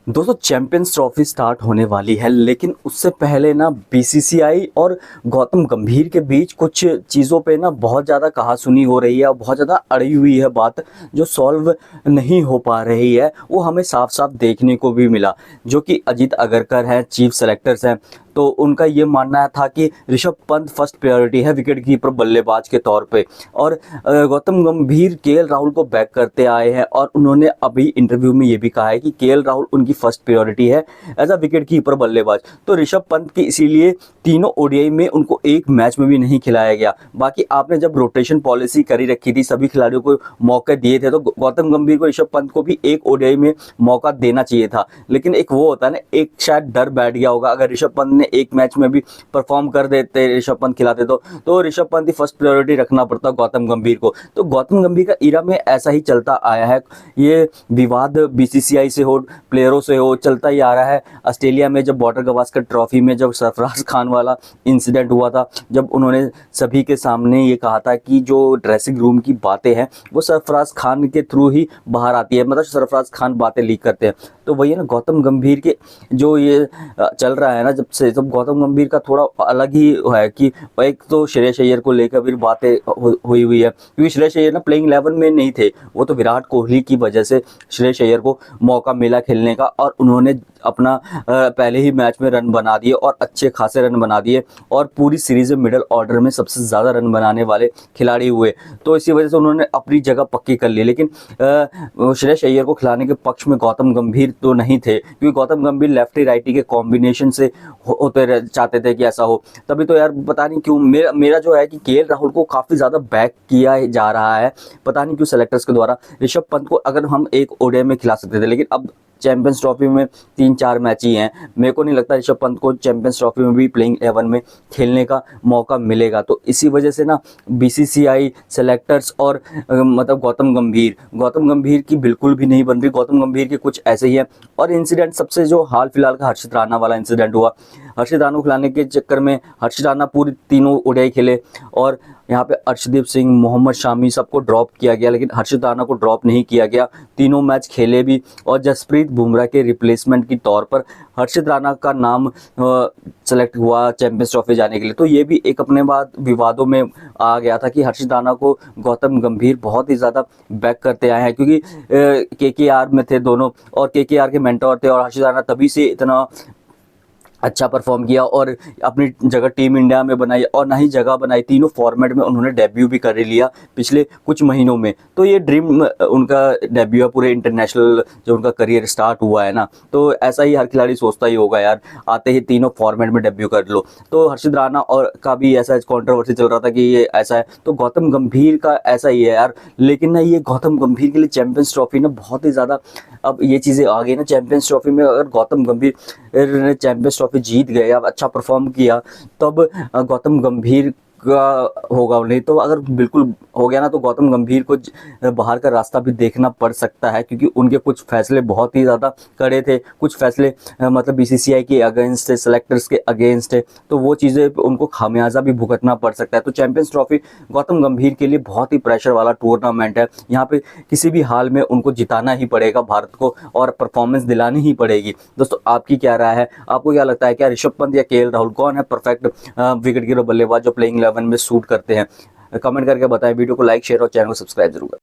दोस्तों champions trophy start होने वाली है, लेकिन उससे पहले ना बीसीसीआई और गौतम गंभीर के बीच कुछ चीज़ों पे ना बहुत ज़्यादा कहासुनी हो रही है और बहुत ज़्यादा अड़ी हुई है बात, जो सॉल्व नहीं हो पा रही है। वो हमें साफ साफ देखने को भी मिला, जो कि अजीत अगरकर हैं, चीफ सेलेक्टर्स हैं। तो उनका ये मानना था कि ऋषभ पंत फर्स्ट प्रायोरिटी है विकेट कीपर बल्लेबाज के तौर पे, और गौतम गंभीर केएल राहुल को बैक करते आए हैं। और उन्होंने अभी इंटरव्यू में ये भी कहा है कि केएल राहुल उनकी फर्स्ट प्रायोरिटी है एज अ विकेट कीपर बल्लेबाज। तो ऋषभ पंत की इसीलिए तीनों ओडीआई में उनको एक मैच में भी नहीं खिलाया गया। बाकी आपने जब रोटेशन पॉलिसी करी रखी थी, सभी खिलाड़ियों को मौके दिए थे, तो गौतम गंभीर को, ऋषभ पंत को भी एक ओडीआई में मौका देना चाहिए था। लेकिन एक वो होता है ना, एक शायद डर बैठ गया होगा, अगर ऋषभ पंत ने एक मैच में भी परफॉर्म कर देते, ऋषभ पंत खिलाते तो ऋषभ पंत ही फर्स्ट प्रायोरिटी रखना पड़ता गौतम गंभीर को। तो गौतम गंभीर का इरा में ऐसा ही चलता आया है। ये विवाद बीसीसीआई से हो, प्लेयरों से हो, चलता ही आ रहा है। ऑस्ट्रेलिया में जब बॉर्डर गवास्कर ट्रॉफी में जब सरफराज खान वाला इंसिडेंट हुआ था, जब उन्होंने सभी के सामने ये कहा था कि जो ड्रेसिंग रूम की बातें हैं वो सरफराज खान के थ्रू ही बाहर आती है, मतलब सरफराज खान बातें लीक करते हैं। तो वही है ना, गौतम गंभीर के जो ये चल रहा है ना, जब गौतम गंभीर का थोड़ा अलग ही है कि एक तो श्रेयस अय्यर को लेकर भी बातें हुई है, क्योंकि श्रेयस अय्यर ना प्लेइंग 11 में नहीं थे। वो तो विराट कोहली की वजह से श्रेयस अय्यर को मौका मिला खेलने का, और उन्होंने अपना पहले ही मैच में रन बना दिए और अच्छे खासे रन बना दिए, और पूरी सीरीज में मिडल ऑर्डर में सबसे ज़्यादा रन बनाने वाले खिलाड़ी हुए। तो इसी वजह से उन्होंने अपनी जगह पक्की कर ली। लेकिन श्रेयस अय्यर को खिलाने के पक्ष में गौतम गंभीर तो नहीं थे, क्योंकि गौतम गंभीर लेफ्टी राइटी के कॉम्बिनेशन से होते चाहते थे कि ऐसा हो। तभी तो यार पता नहीं क्यों मेरा जो है कि केएल राहुल को काफ़ी ज़्यादा बैक किया जा रहा है, पता नहीं क्यों सेलेक्टर्स के द्वारा। ऋषभ पंत को अगर हम एक ओडीआई में खिला सकते थे, लेकिन अब चैंपियंस ट्रॉफी में 3-4 मैच ही हैं। मेरे को नहीं लगता ऋषभ पंत को चैंपियंस ट्रॉफी में भी प्लेइंग 11 में खेलने का मौका मिलेगा। तो इसी वजह से ना बीसीसीआई, सेलेक्टर्स और मतलब गौतम गंभीर की बिल्कुल भी नहीं बन रही। गौतम गंभीर के कुछ ऐसे ही है। और इंसिडेंट सबसे जो हाल फिलहाल का हर्षित राणा वाला इंसिडेंट हुआ, हर्षित राणा को खिलाने के चक्कर में हर्षित राणा पूरी तीनों ओडीआई खेले, और यहाँ पे अर्शदीप सिंह, मोहम्मद शामी सबको ड्रॉप किया गया, लेकिन हर्षित राणा को ड्रॉप नहीं किया गया। तीनों मैच खेले भी, और जसप्रीत बुमराह के रिप्लेसमेंट के तौर पर हर्षित राणा का नाम सेलेक्ट हुआ चैंपियंस ट्रॉफी जाने के लिए। तो ये भी एक अपने बाद विवादों में आ गया था कि हर्षित राणा को गौतम गंभीर बहुत ही ज़्यादा बैक करते आए हैं, क्योंकि केकेआर में थे दोनों, और केकेआर के मेंटोर थे, और हर्षित राणा तभी से इतना अच्छा परफॉर्म किया और अपनी जगह टीम इंडिया में बनाई, और ना ही जगह बनाई, तीनों फॉर्मेट में उन्होंने डेब्यू भी कर लिया पिछले कुछ महीनों में। तो ये ड्रीम उनका डेब्यू है, पूरे इंटरनेशनल जो उनका करियर स्टार्ट हुआ है ना। तो ऐसा ही हर खिलाड़ी सोचता ही होगा यार, आते ही तीनों फॉर्मेट में डेब्यू कर लो। तो हर्षित राणा और का भी ऐसा कॉन्ट्रोवर्सी चल रहा था कि ये ऐसा है, तो गौतम गंभीर का ऐसा ही है यार। लेकिन ना ये गौतम गंभीर के लिए चैंपियंस ट्रॉफी ना बहुत ही ज़्यादा अब ये चीज़ें आ गई ना। चैंपियंस ट्रॉफी में अगर गौतम गंभीर ने चैंपियंस ट्रॉफी जीत गए, अब अच्छा परफॉर्म किया, तब गौतम गंभीर का होगा। नहीं तो अगर बिल्कुल हो गया ना, तो गौतम गंभीर को बाहर का रास्ता भी देखना पड़ सकता है, क्योंकि उनके कुछ फैसले बहुत ही ज़्यादा कड़े थे, कुछ फैसले मतलब बीसीसीआई के अगेंस्ट थे, सेलेक्टर्स के अगेंस्ट है। तो वो चीज़ें उनको खामियाजा भी भुगतना पड़ सकता है। तो चैंपियंस ट्रॉफी गौतम गंभीर के लिए बहुत ही प्रेशर वाला टूर्नामेंट है। यहाँ पे किसी भी हाल में उनको जिताना ही पड़ेगा भारत को, और परफॉर्मेंस दिलानी ही पड़ेगी। दोस्तों आपकी क्या राय है? आपको क्या लगता है, क्या ऋषभ पंत या केएल राहुल कौन है परफेक्ट विकेट कीपर बल्लेबाज जो प्लेइंग 11 में सूट करते हैं? कमेंट करके बताएं। वीडियो को लाइक, शेयर और चैनल को सब्सक्राइब जरूर करें।